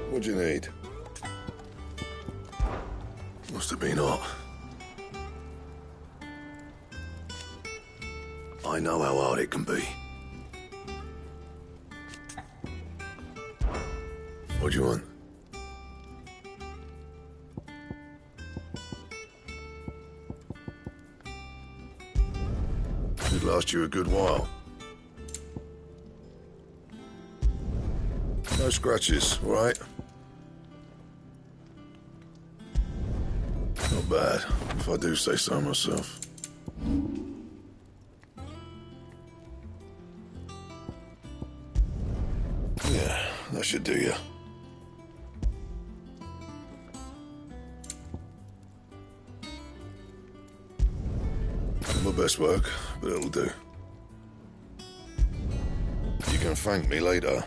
What do you need? Must have been hot. I know how hard it can be. What do you want? Should last you a good while. No scratches, all right? Not bad, if I do say so myself. Yeah, that should do you. My best work, but it'll do. You can thank me later.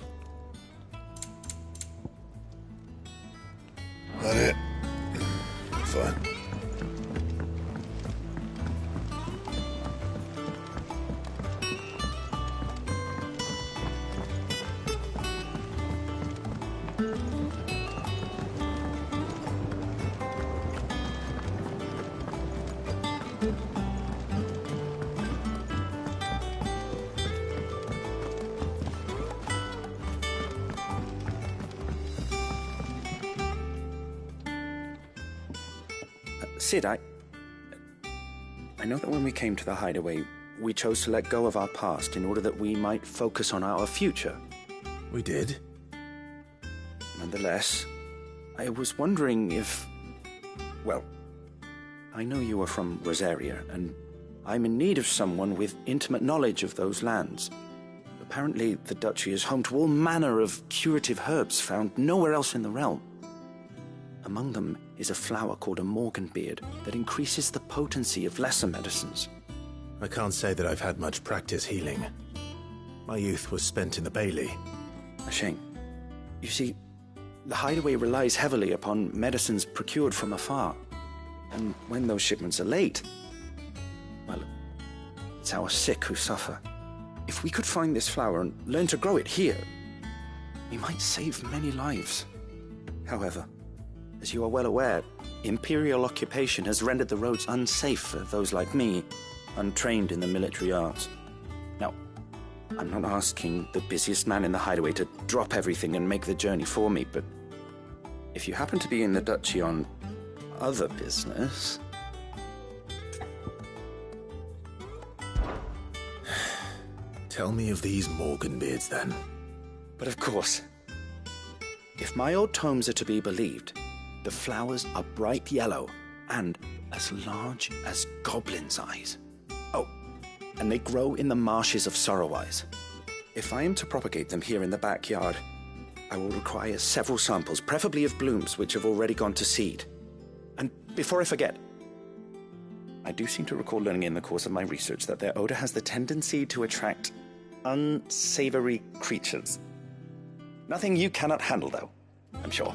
That it? Fine. Sid, I know that when we came to the hideaway, we chose to let go of our past in order that we might focus on our future. We did? Nonetheless, I was wondering if... Well, I know you are from Rosaria, and I'm in need of someone with intimate knowledge of those lands. Apparently, the duchy is home to all manner of curative herbs found nowhere else in the realm. Among them is a flower called a morganbeard that increases the potency of lesser medicines. I can't say that I've had much practice healing. My youth was spent in the Bailey. A shame. You see, the hideaway relies heavily upon medicines procured from afar. And when those shipments are late, well, it's our sick who suffer. If we could find this flower and learn to grow it here, we might save many lives. However, as you are well aware, Imperial occupation has rendered the roads unsafe for those like me, untrained in the military arts. Now, I'm not asking the busiest man in the hideaway to drop everything and make the journey for me, but if you happen to be in the duchy on other business... Tell me of these morganbeards, then. But of course, if my old tomes are to be believed, the flowers are bright yellow and as large as goblins' eyes. Oh, and they grow in the marshes of Sorrowwise. If I am to propagate them here in the backyard, I will require several samples, preferably of blooms which have already gone to seed. And before I forget, I do seem to recall learning in the course of my research that their odor has the tendency to attract unsavory creatures. Nothing you cannot handle, though, I'm sure.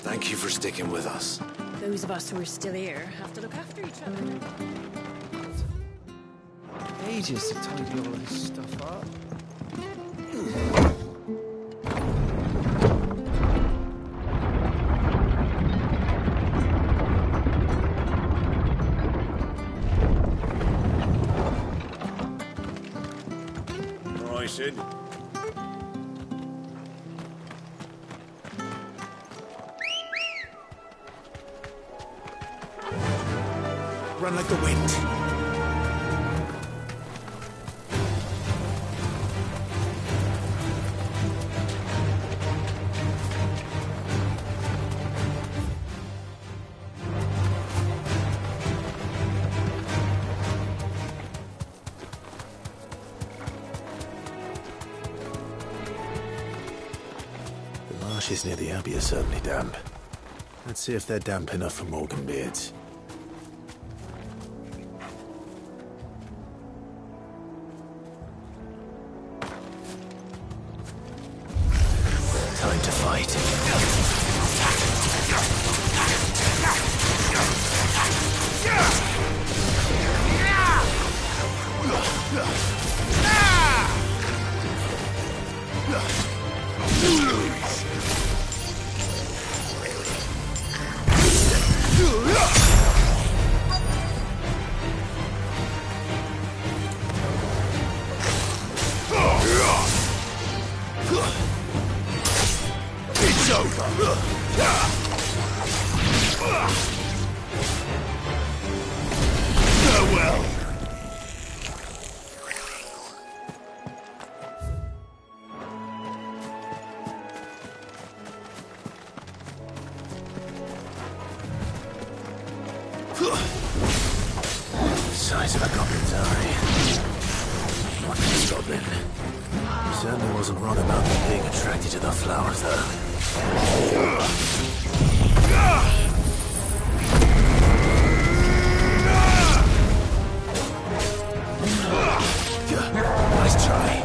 Thank you for sticking with us. Those of us who are still here have to look after each other. Ages to tidy all this stuff up. All right, Sid. Run like the wind. marshes near the Abbey are certainly damp. Let's see if they're damp enough for Morgan beards. Time to fight. It's over. Farewell. Size of a goblin's eye. What this goblin? Certainly wasn't wrong about me being attracted to the flowers, though. Nice try.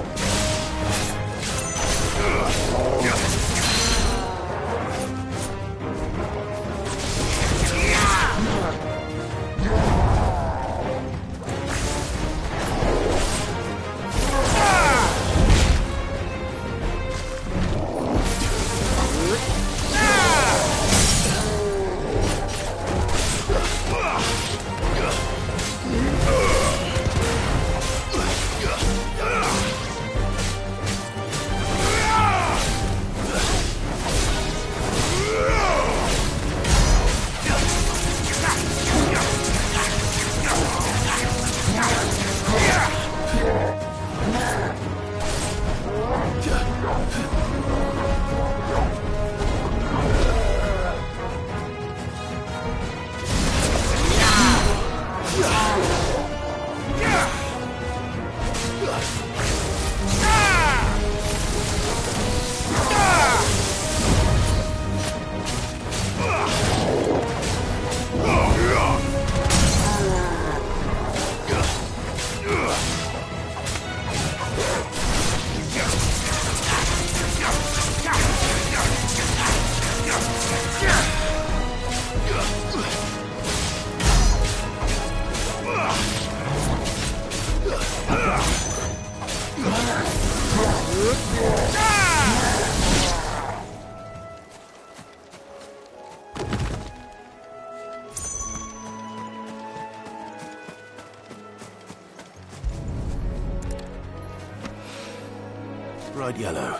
Bright yellow.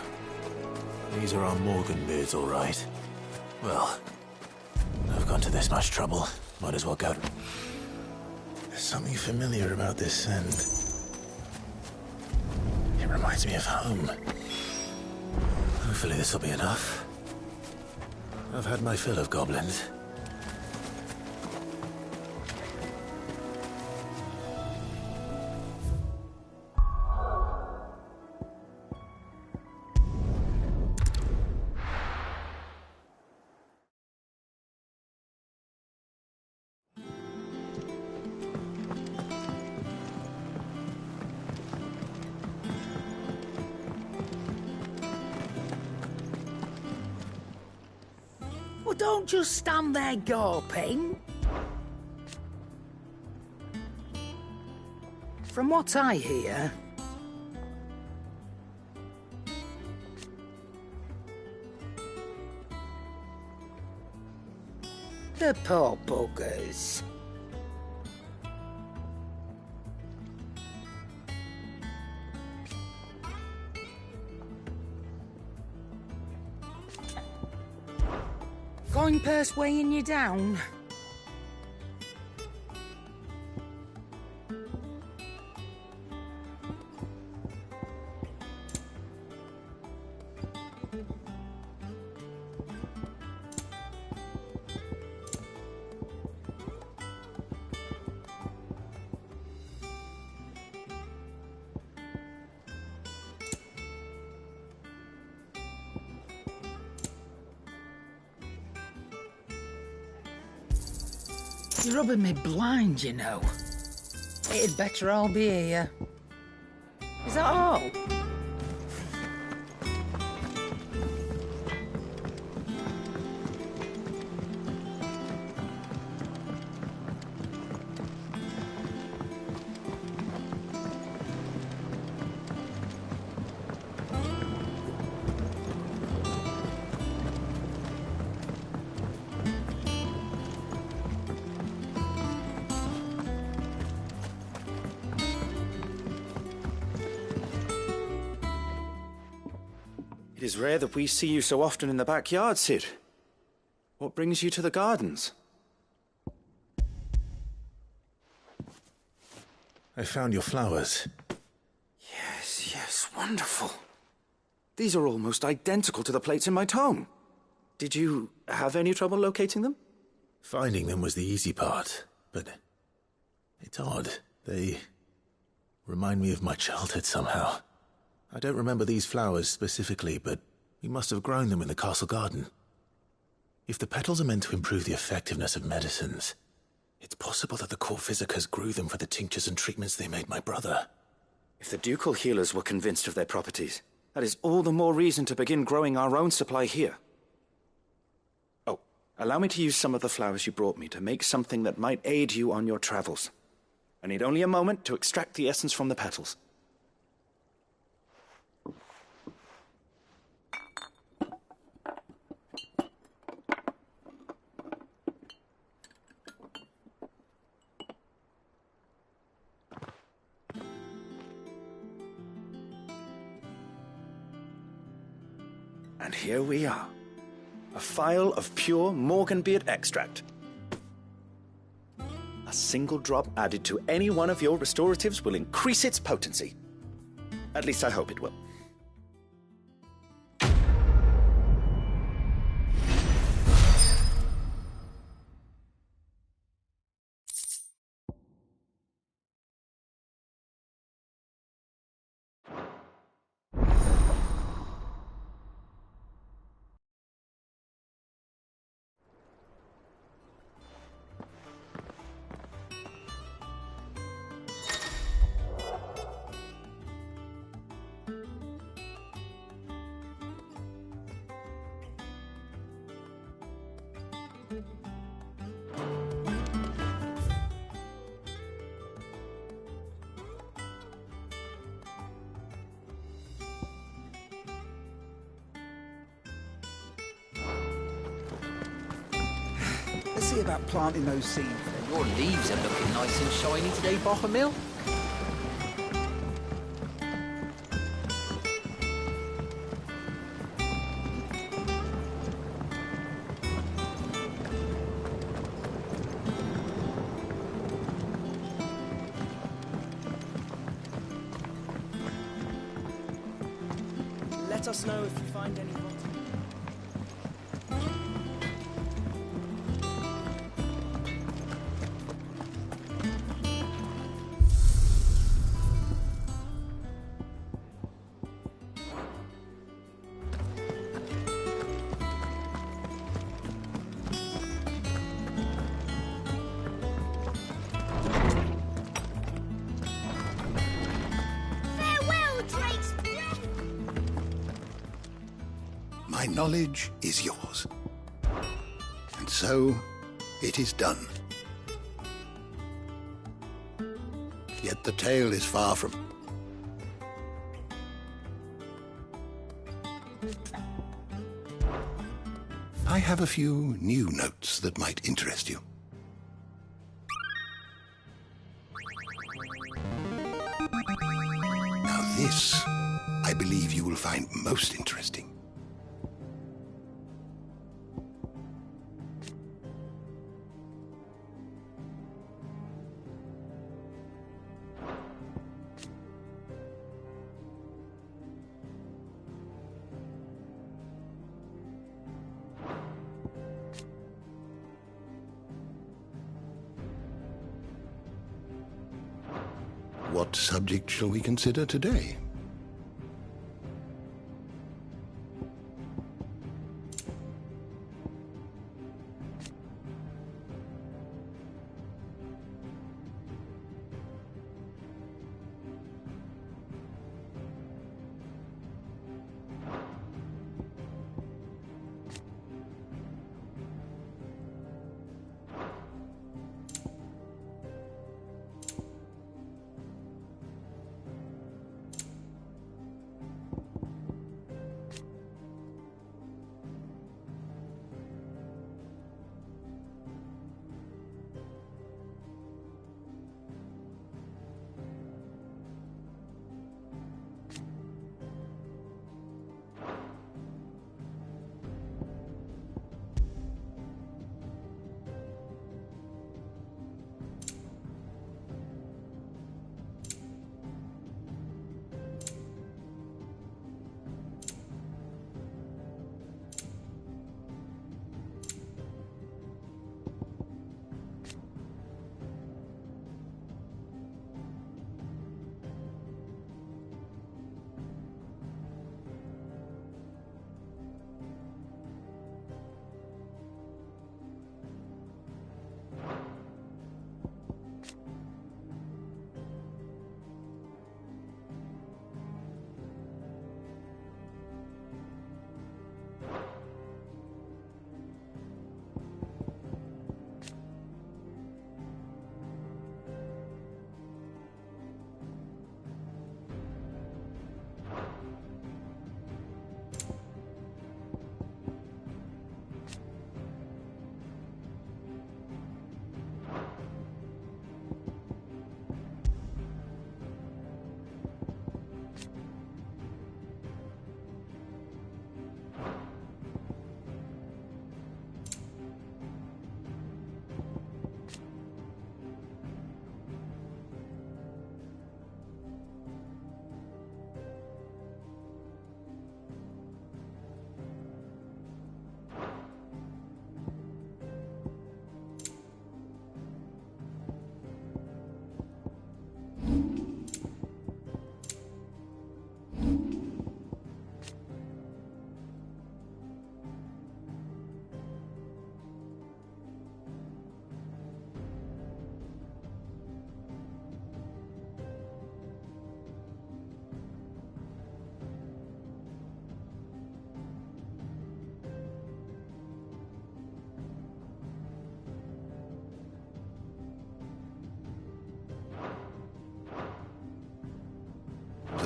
These are our Morgan beards, all right. Well, I've gone to this much trouble. Might as well go. There's something familiar about this scent. It reminds me of home. Hopefully this will be enough. I've had my fill of goblins. Well, don't just stand there gawping. From what I hear, the poor buggers. Coin purse weighing you down? You're rubbing me blind, you know. It'd better all be here. Is that all? It is rare that we see you so often in the backyard, Sid. What brings you to the gardens? I found your flowers. Yes, wonderful. These are almost identical to the plates in my tome. Did you have any trouble locating them? Finding them was the easy part, but it's odd. They remind me of my childhood somehow. I don't remember these flowers specifically, but we must have grown them in the castle garden. If the petals are meant to improve the effectiveness of medicines, it's possible that the court physicers grew them for the tinctures and treatments they made my brother. If the ducal healers were convinced of their properties, that is all the more reason to begin growing our own supply here. Oh, allow me to use some of the flowers you brought me to make something that might aid you on your travels. I need only a moment to extract the essence from the petals. And here we are. A phial of pure Morganbeard extract. A single drop added to any one of your restoratives will increase its potency. At least I hope it will. Let's see about planting those seeds. Your leaves are looking nice and shiny today, Bochermill. Let us know if you find any rotten. My knowledge is yours. And so, it is done. Yet the tale is far from... I have a few new notes that might interest you. Now this, I believe you will find most interesting. What subject shall we consider today?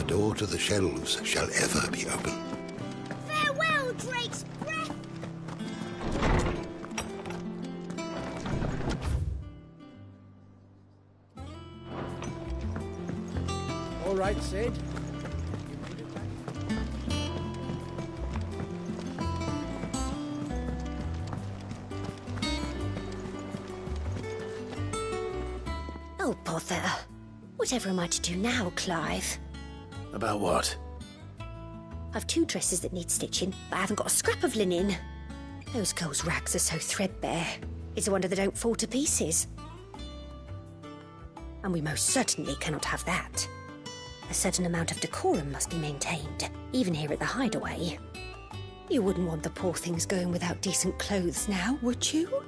door to the shelves shall ever be open. Farewell, Drake's breath! All right, Sid. Oh, bother. Whatever am I to do now, Clive? About what? I've 2 dresses that need stitching, but I haven't got a scrap of linen. Those girls' rags are so threadbare. It's a wonder they don't fall to pieces. And we most certainly cannot have that. A certain amount of decorum must be maintained, even here at the Hideaway. You wouldn't want the poor things going without decent clothes now, would you?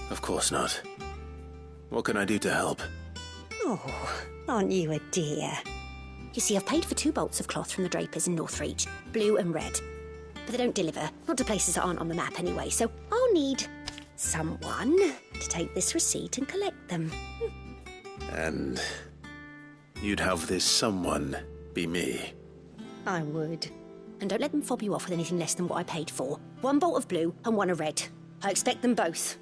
Of course not. What can I do to help? Oh, aren't you a dear? You see, I've paid for 2 bolts of cloth from the drapers in Northreach, blue and red. But they don't deliver, not to places that aren't on the map anyway, so I'll need someone to take this receipt and collect them. And you'd have this someone be me? I would. And don't let them fob you off with anything less than what I paid for. 1 bolt of blue and 1 of red. I expect them both.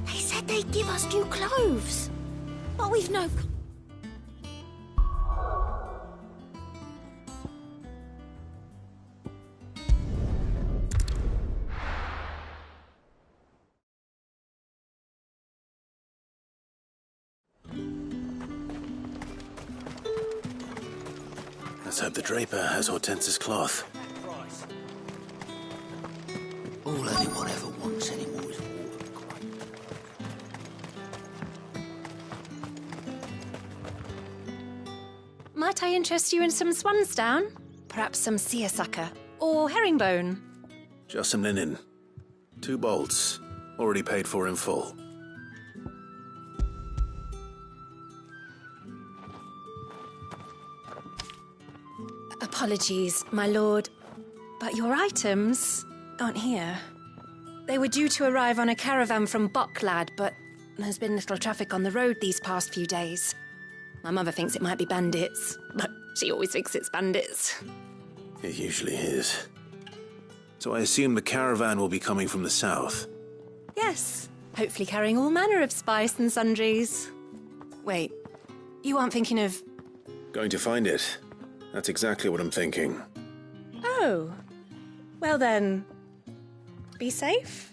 They said they'd give us new clothes. But we've no... Let's hope the draper has Hortense's cloth. All anyone ever wants anymore is water. Might I interest you in some swansdown? Perhaps some seersucker or herringbone? Just some linen. 2 bolts. Already paid for in full. Apologies, my lord, but your items aren't here. They were due to arrive on a caravan from Bocklad, but there's been little traffic on the road these past few days. My mother thinks it might be bandits, but she always thinks it's bandits. It usually is. So I assume the caravan will be coming from the south. Yes, hopefully carrying all manner of spice and sundries. Wait, you aren't thinking of... Going to find it. That's exactly what I'm thinking. Oh, well then, be safe.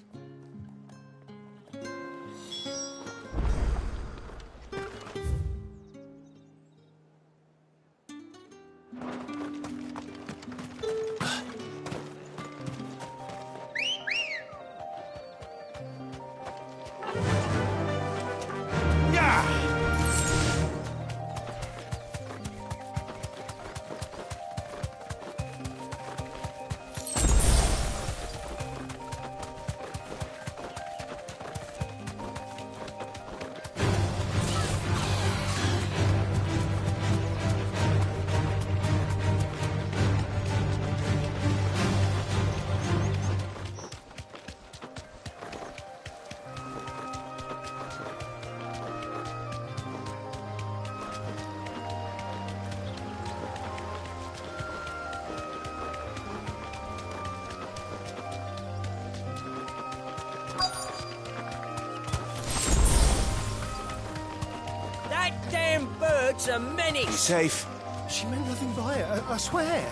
It's a menace! Be safe. She meant nothing by it, I swear.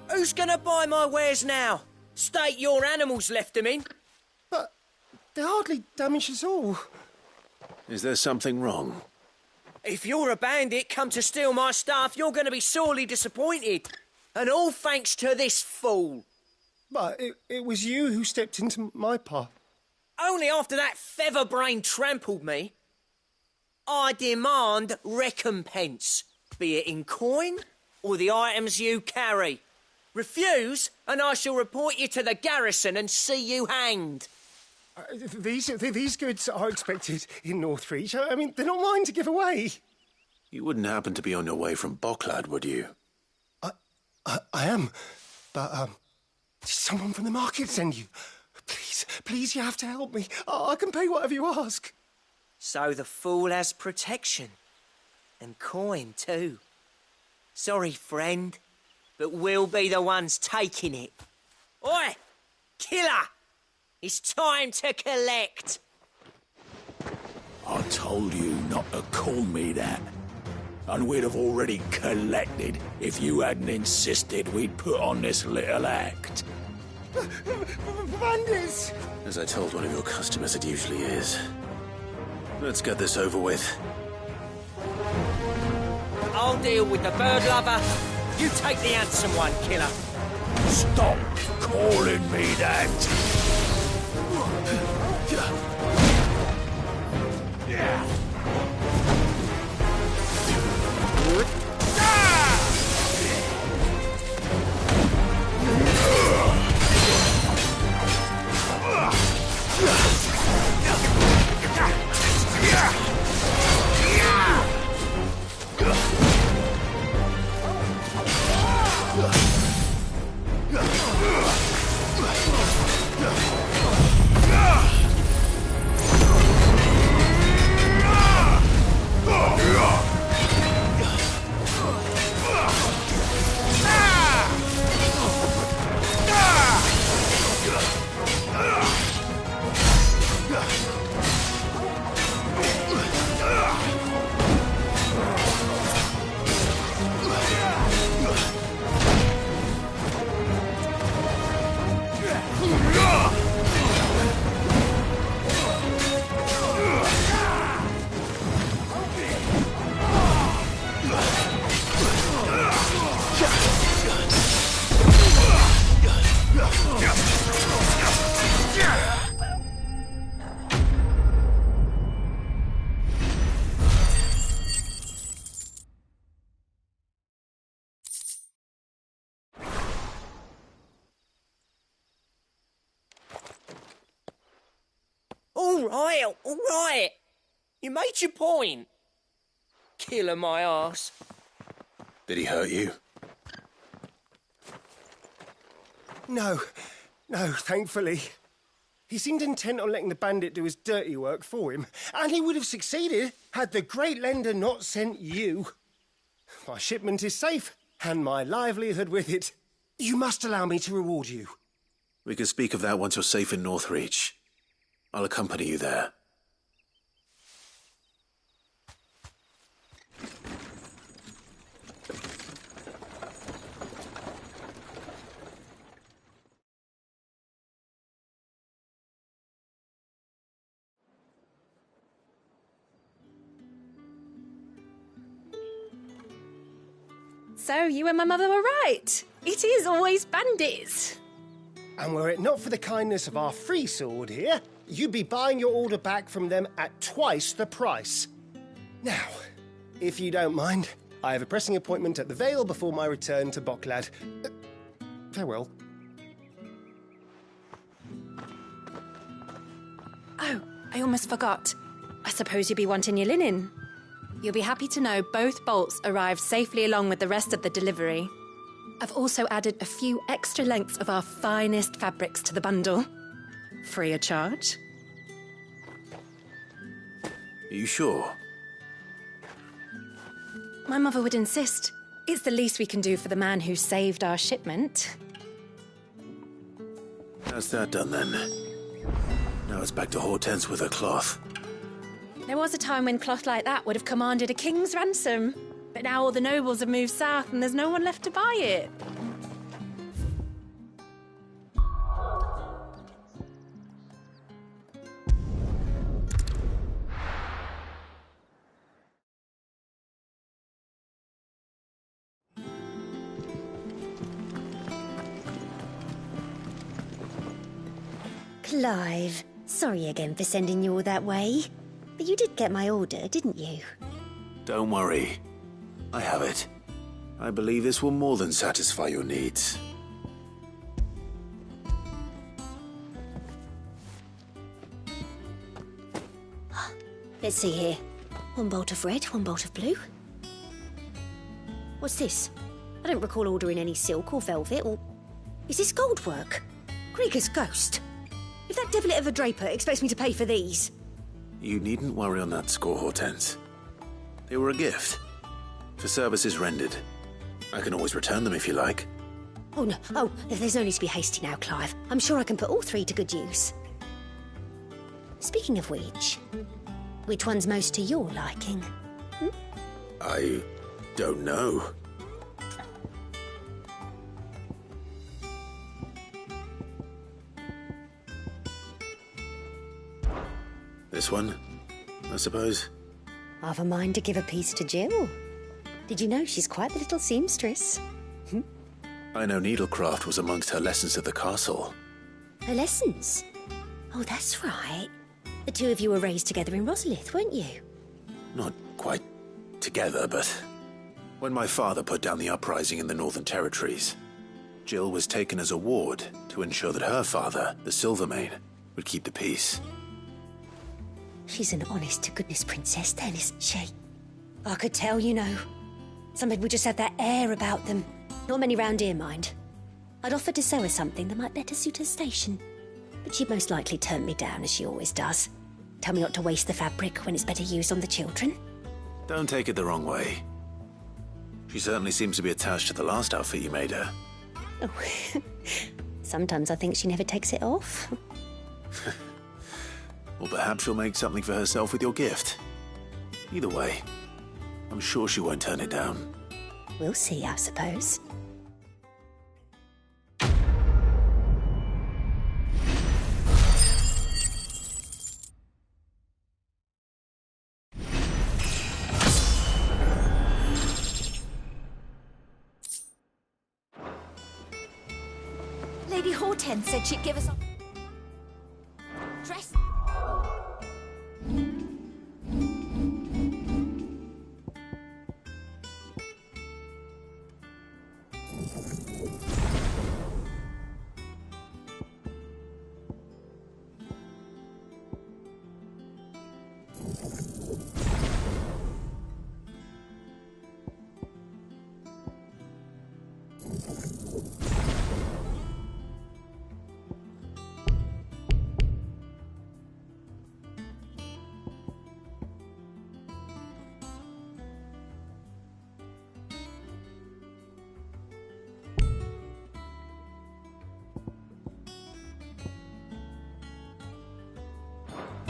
Who's gonna buy my wares now? State your animals left them in. But they're hardly damaged at all. Is there something wrong? If you're a bandit come to steal my stuff, you're gonna be sorely disappointed. And all thanks to this fool. But it was you who stepped into my path. Only after that feather-brain trampled me. I demand recompense, be it in coin or the items you carry. Refuse, and I shall report you to the garrison and see you hanged. These goods are expected in Northreach. I mean, they're not mine to give away. You wouldn't happen to be on your way from Bocklad, would you? I am, but, did someone from the market send you? Please, you have to help me. I can pay whatever you ask. So the fool has protection. And coin, too. Sorry, friend, but we'll be the ones taking it. Oi! Killer! It's time to collect! I told you not to call me that. And we'd have already collected if you hadn't insisted we'd put on this little act. Bandits! As I told one of your customers, it usually is. Let's get this over with. I'll deal with the bird lover. You take the handsome one, killer. Stop calling me that. All right. You made your point. Killer my arse. Did he hurt you? No, thankfully. He seemed intent on letting the bandit do his dirty work for him, and he would have succeeded had the great lender not sent you. My shipment is safe, and my livelihood with it. You must allow me to reward you. We can speak of that once you're safe in Northreach. I'll accompany you there. So you and my mother were right. It is always bandits. And were it not for the kindness of our free sword here, you'd be buying your order back from them at twice the price. Now, if you don't mind, I have a pressing appointment at the Vale before my return to Bocklad. Farewell. Oh, I almost forgot. I suppose you'll be wanting your linen. You'll be happy to know both bolts arrived safely along with the rest of the delivery. I've also added a few extra lengths of our finest fabrics to the bundle. Free of charge. Are you sure? My mother would insist. It's the least we can do for the man who saved our shipment. That's that done then. Now it's back to Hortense with her cloth. There was a time when cloth like that would have commanded a king's ransom. But now all the nobles have moved south and there's no one left to buy it. Clive, sorry again for sending you all that way. But you did get my order, didn't you? Don't worry. I have it. I believe this will more than satisfy your needs. Let's see here. One bolt of red, one bolt of blue. What's this? I don't recall ordering any silk or velvet or... Is this gold work? Krieger's ghost. If that devil of a draper expects me to pay for these... You needn't worry on that score, Hortense. They were a gift. For services rendered. I can always return them if you like. Oh, no. Oh, there's no need to be hasty now, Clive. I'm sure I can put all three to good use. Speaking of which one's most to your liking? I don't know. This one, I suppose. I've a mind to give a piece to Jill. Did you know she's quite the little seamstress? I know needlecraft was amongst her lessons at the castle. Her lessons? Oh, that's right. The two of you were raised together in Rosalith, weren't you? Not quite together, but... When my father put down the uprising in the Northern Territories, Jill was taken as a ward to ensure that her father, the Silvermane, would keep the peace. She's an honest-to-goodness princess then, isn't she? I could tell, you know. Some people just have that air about them. Not many round here, mind. I'd offered to sew her something that might better suit her station. But she'd most likely turn me down, as she always does. Tell me not to waste the fabric when it's better used on the children. Don't take it the wrong way. She certainly seems to be attached to the last outfit you made her. Oh, sometimes I think she never takes it off. Or perhaps she'll make something for herself with your gift. Either way, I'm sure she won't turn it down. We'll see, I suppose. Lady Hortense said she'd give us a dress.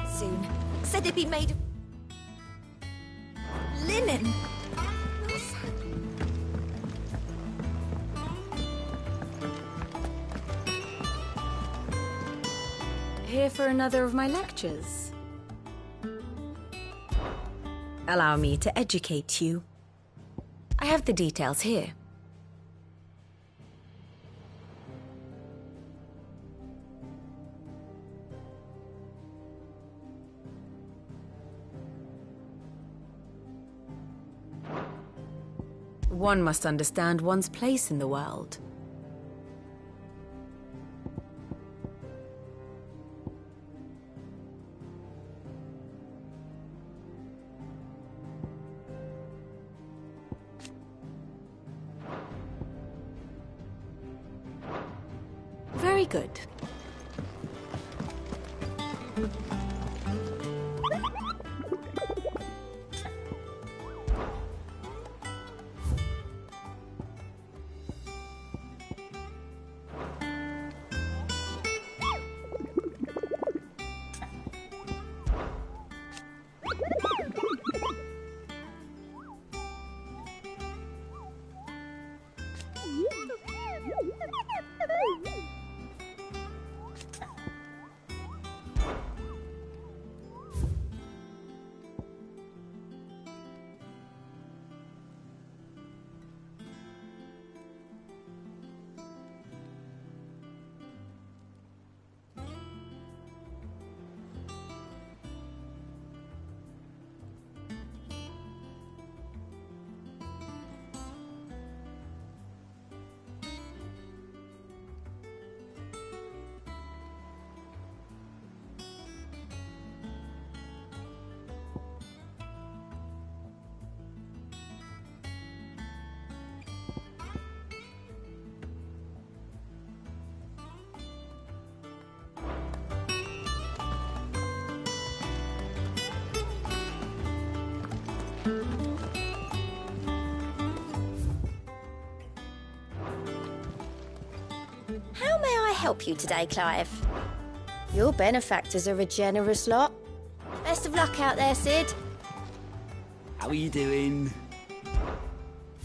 Soon. Said it'd be made of linen. Here for another of my lectures? Allow me to educate you. I have the details here. One must understand one's place in the world. Very good. How may I help you today, Clive? Your benefactors are a generous lot. Best of luck out there, Sid. How are you doing?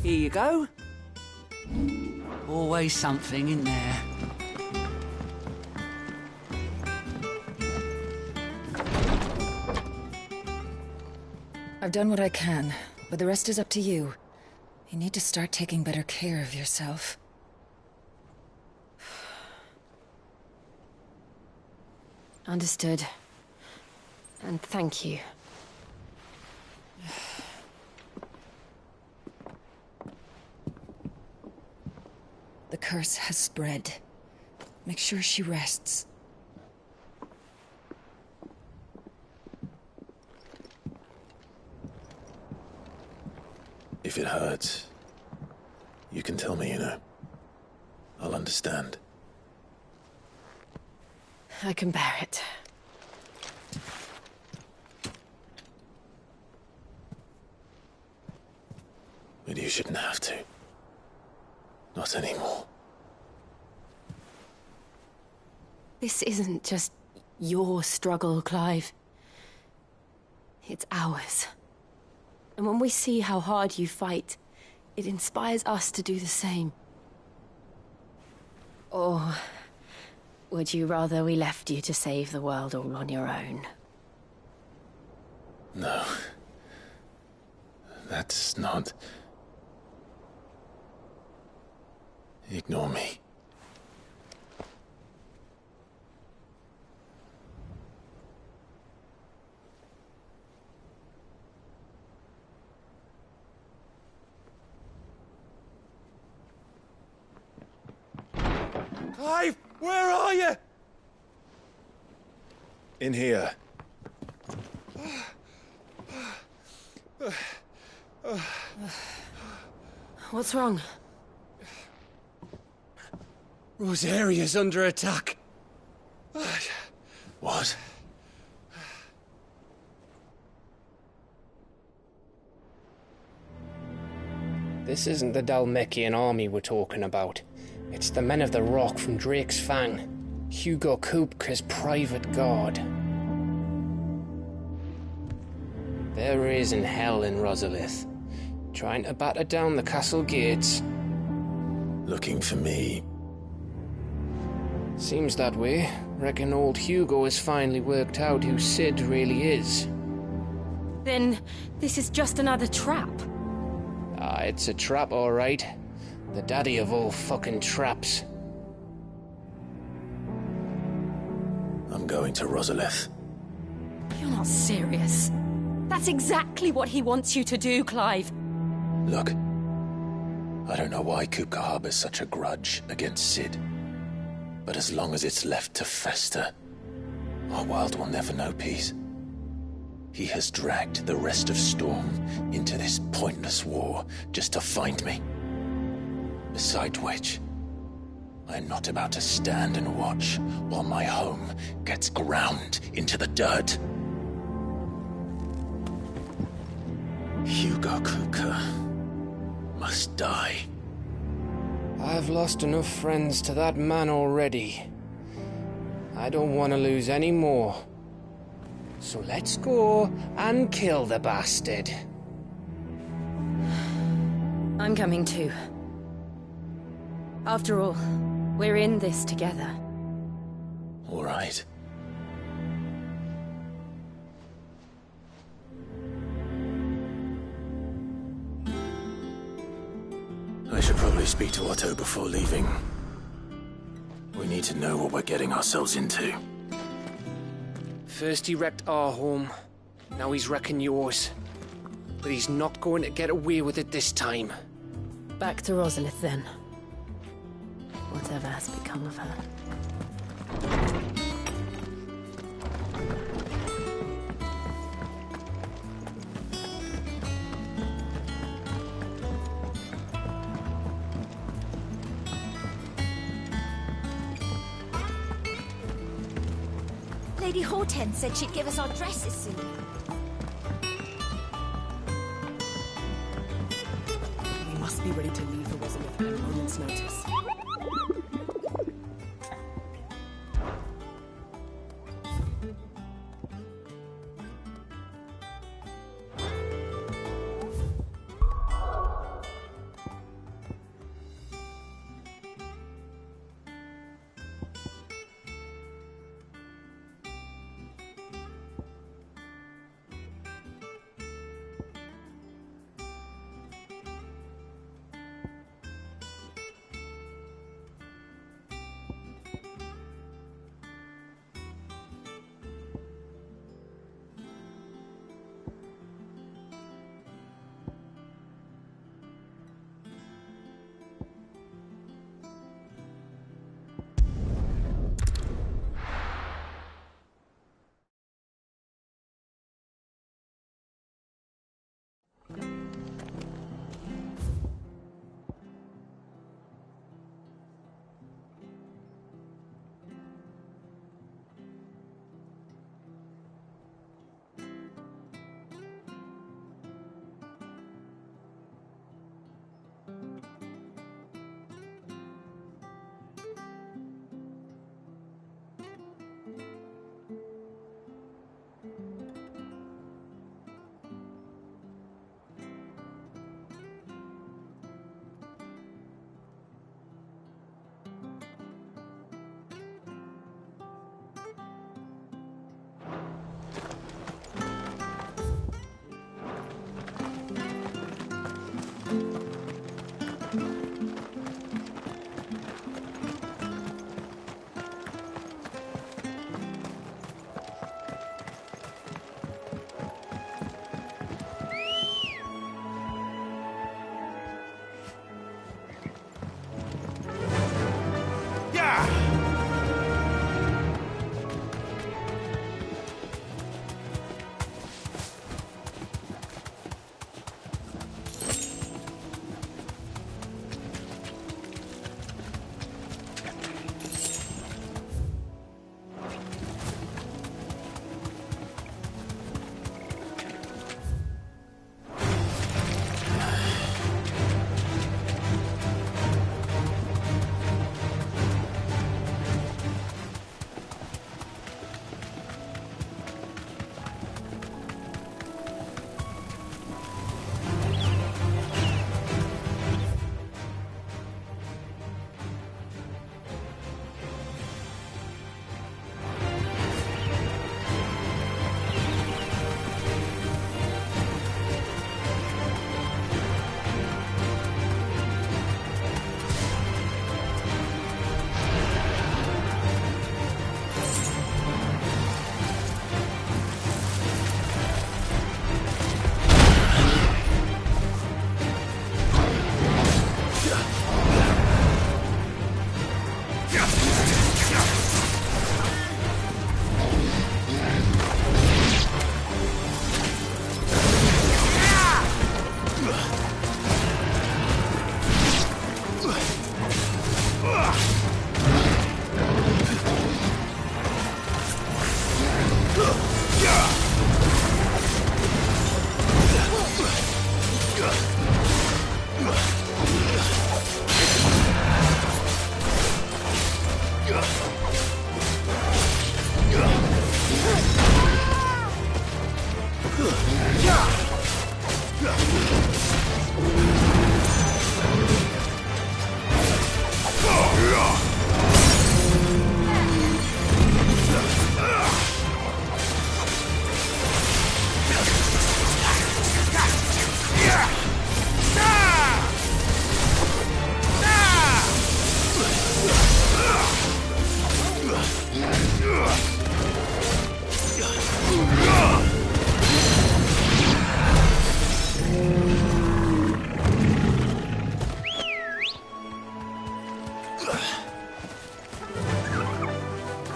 Here you go. Always something in there. I've done what I can, but the rest is up to you. You need to start taking better care of yourself. Understood. And thank you. The curse has spread. Make sure she rests. If it hurts, you can tell me, you know. I'll understand. I can bear it. But you shouldn't have to. Not anymore. This isn't just your struggle, Clive. It's ours. And when we see how hard you fight, it inspires us to do the same. Or would you rather we left you to save the world all on your own? No. That's not... Ignore me. Clive, where are you? In here. What's wrong? Rosaria's under attack. What? This isn't the Dalmekian army we're talking about. It's the men of the Rock from Drake's Fang. Hugo Kupka's private guard. There is in hell in Rosalith, trying to batter down the castle gates. Looking for me. Seems that way. Reckon old Hugo has finally worked out who Sid really is. Then this is just another trap. Ah, it's a trap, all right. The daddy of all fucking traps. I'm going to Rosalith. You're not serious. That's exactly what he wants you to do, Clive. Look, I don't know why Kupka harbors such a grudge against Sid. But as long as it's left to fester, our world will never know peace. He has dragged the rest of Storm into this pointless war just to find me. Besides which, I am not about to stand and watch while my home gets ground into the dirt. Hugo Kupka must die. I've lost enough friends to that man already. I don't want to lose any more. So let's go and kill the bastard. I'm coming too. After all, we're in this together. All right. I should probably speak to Otto before leaving. We need to know what we're getting ourselves into. First he wrecked our home, now he's wrecking yours. But he's not going to get away with it this time. Back to Rosalith then. Whatever has become of her. Lady Hortense said she'd give us our dresses soon. We must be ready to leave for Rosalith at a moment's notice.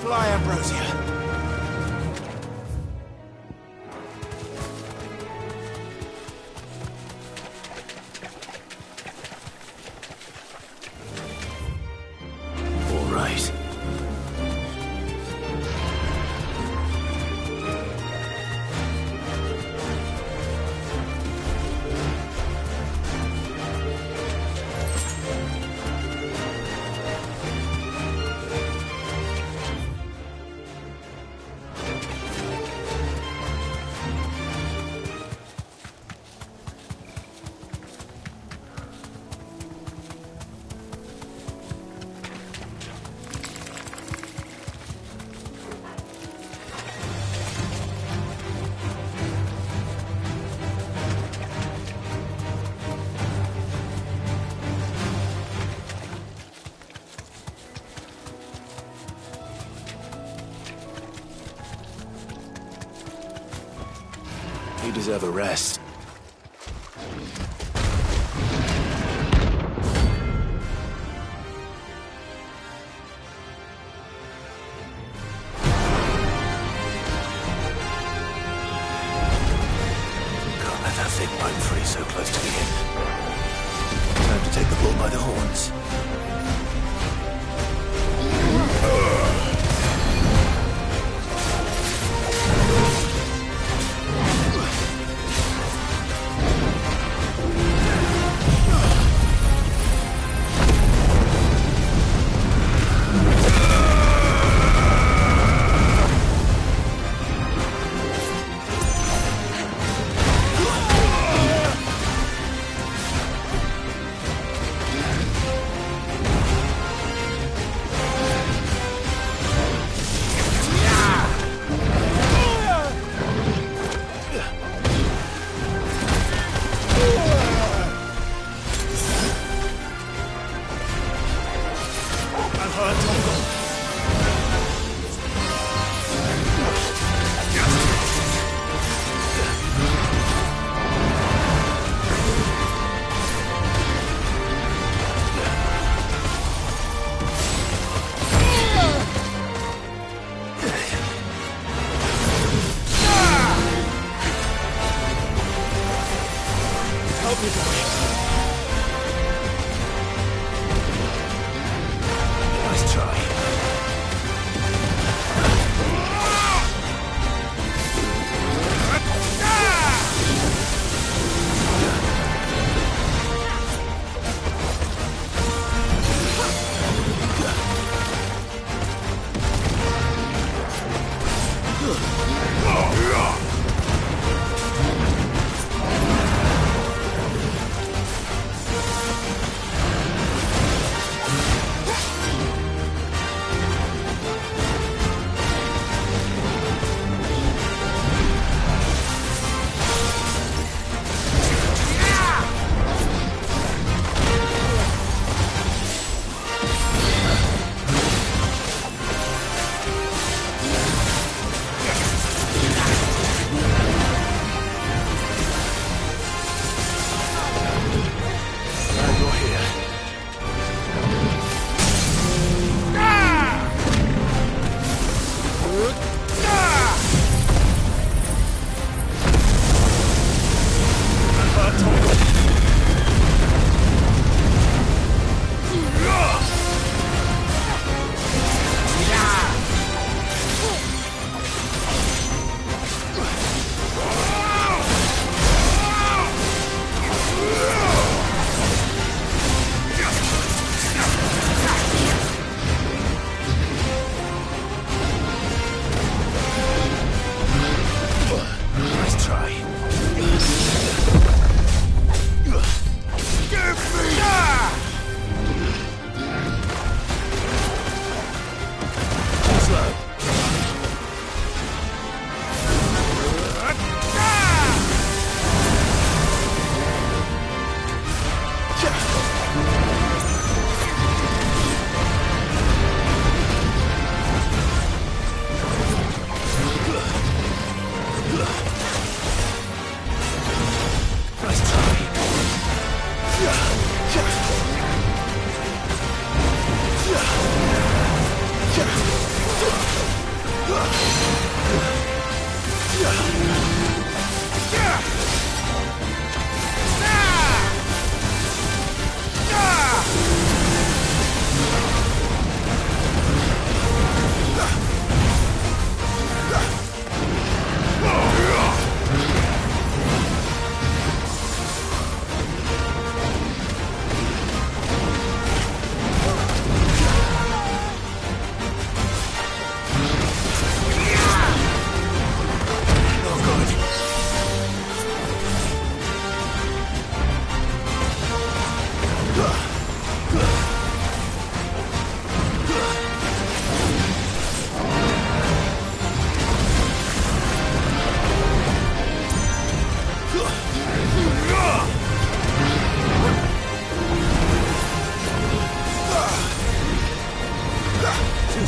Fly, Ambrosia. All right. You deserve a rest. Can't let that thing run free so close to the end. Time to take the bull by the horns. Nice try.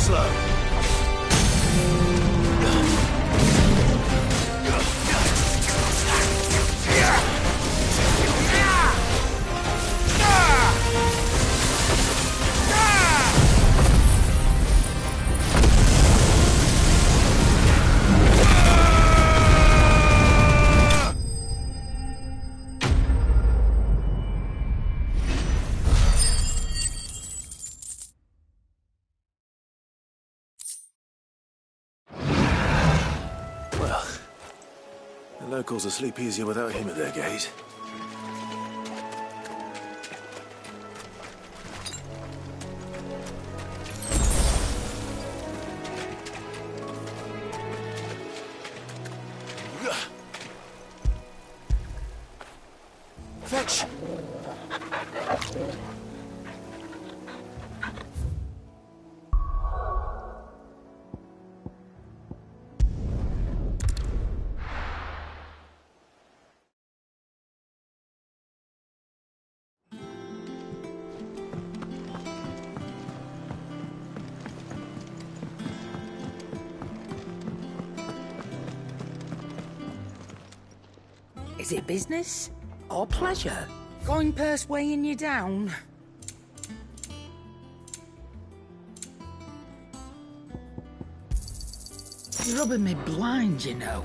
slow. Locals will sleep easier without him at their gate. Fetch! Is it business or pleasure? Coin purse weighing you down? You're rubbing me blind, you know.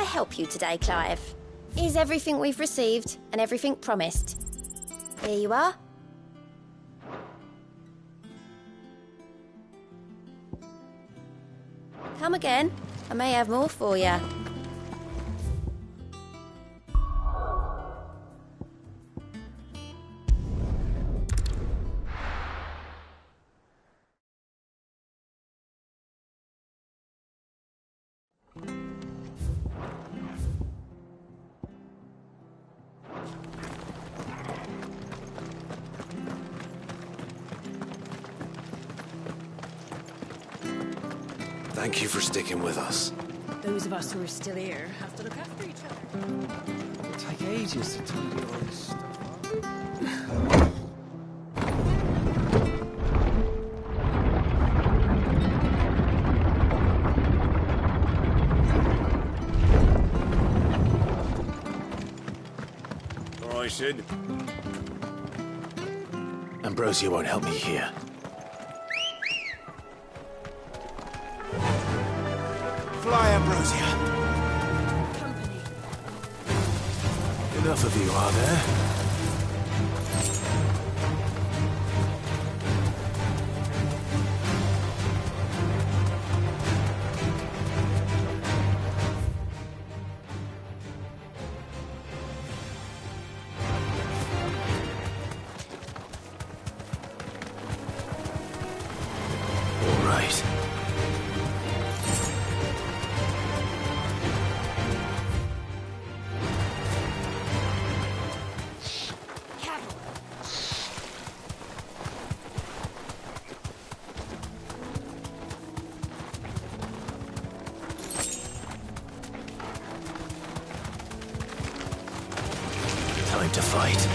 Help you today, Clive? Is everything we've received and everything promised? Here you are. Come again. I may have more for you. Thank you for sticking with us. Those of us who are still here have to look after each other. It'll take ages to tidy all this stuff up. All right, Sid. Ambrosia won't help me here. Fly, Ambrosia. Company. Enough of you, are there? All right. Time to fight.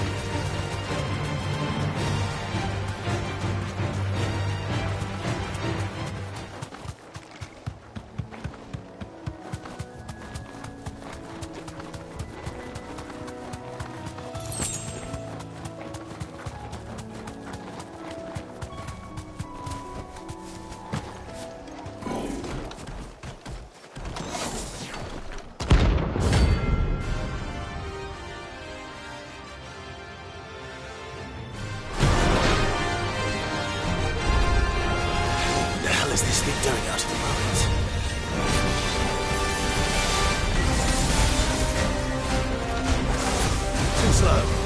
hell's this thing doing out at the moment? Too slow.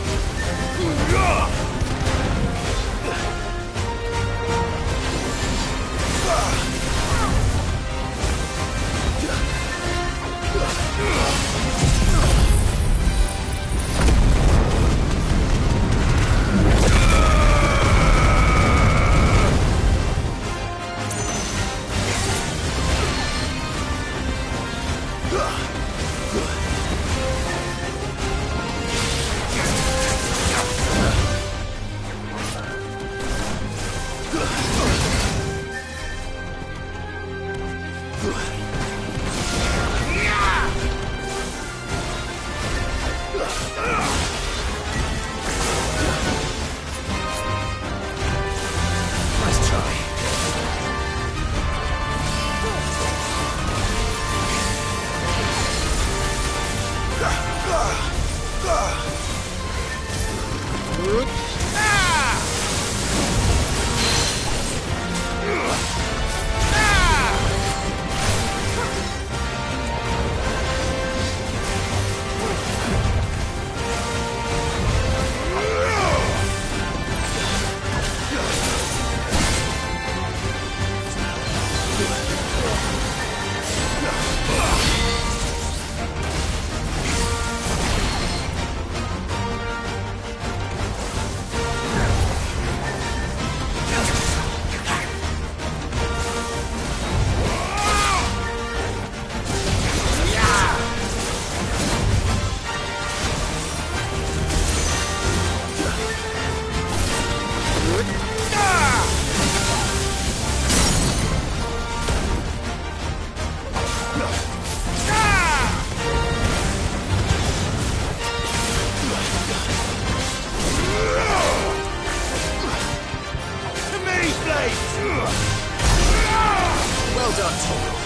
Well done, Tom.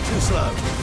Too slow.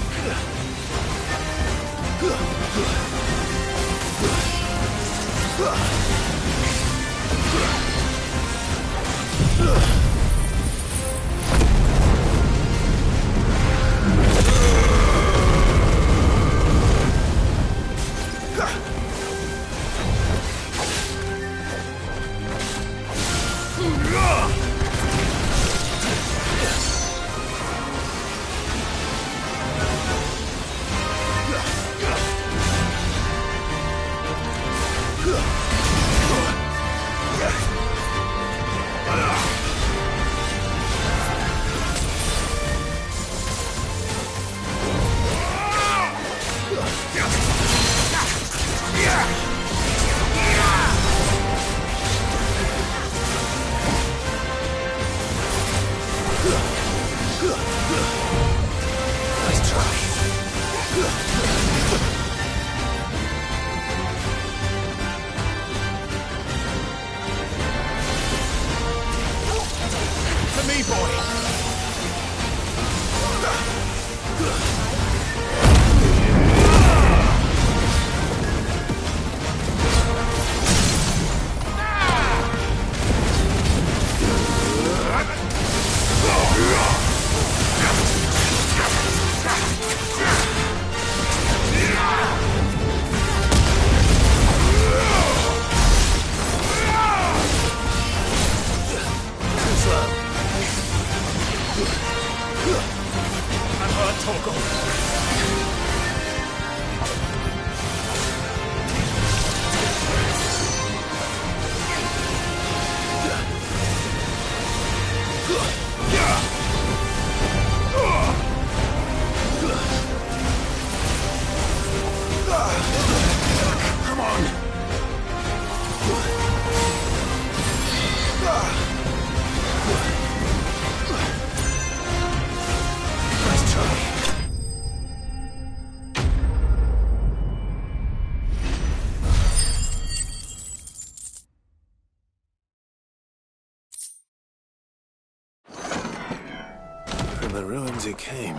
ruins it came,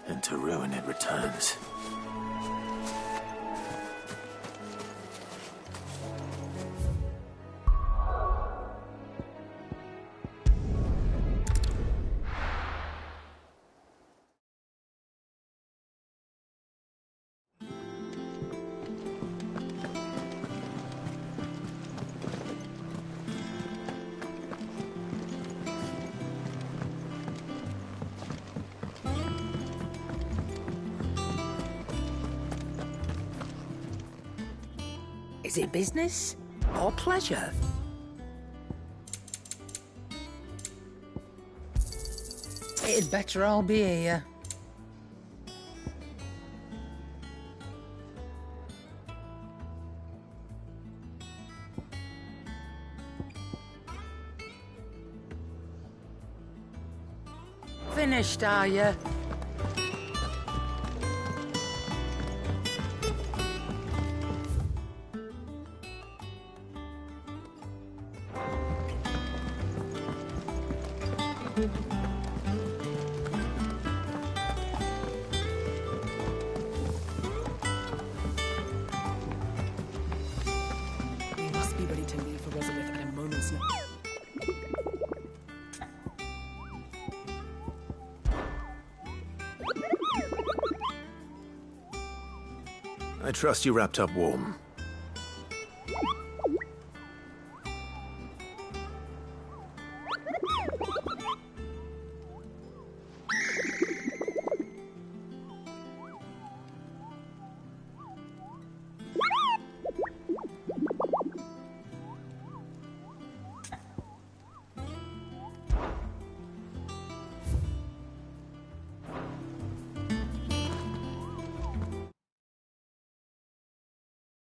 and to ruin it returns. Is it business or pleasure? It'd better all be here. Finished, are you? We must be ready to leave for Resolith at a moment's notice. I trust you wrapped up warm.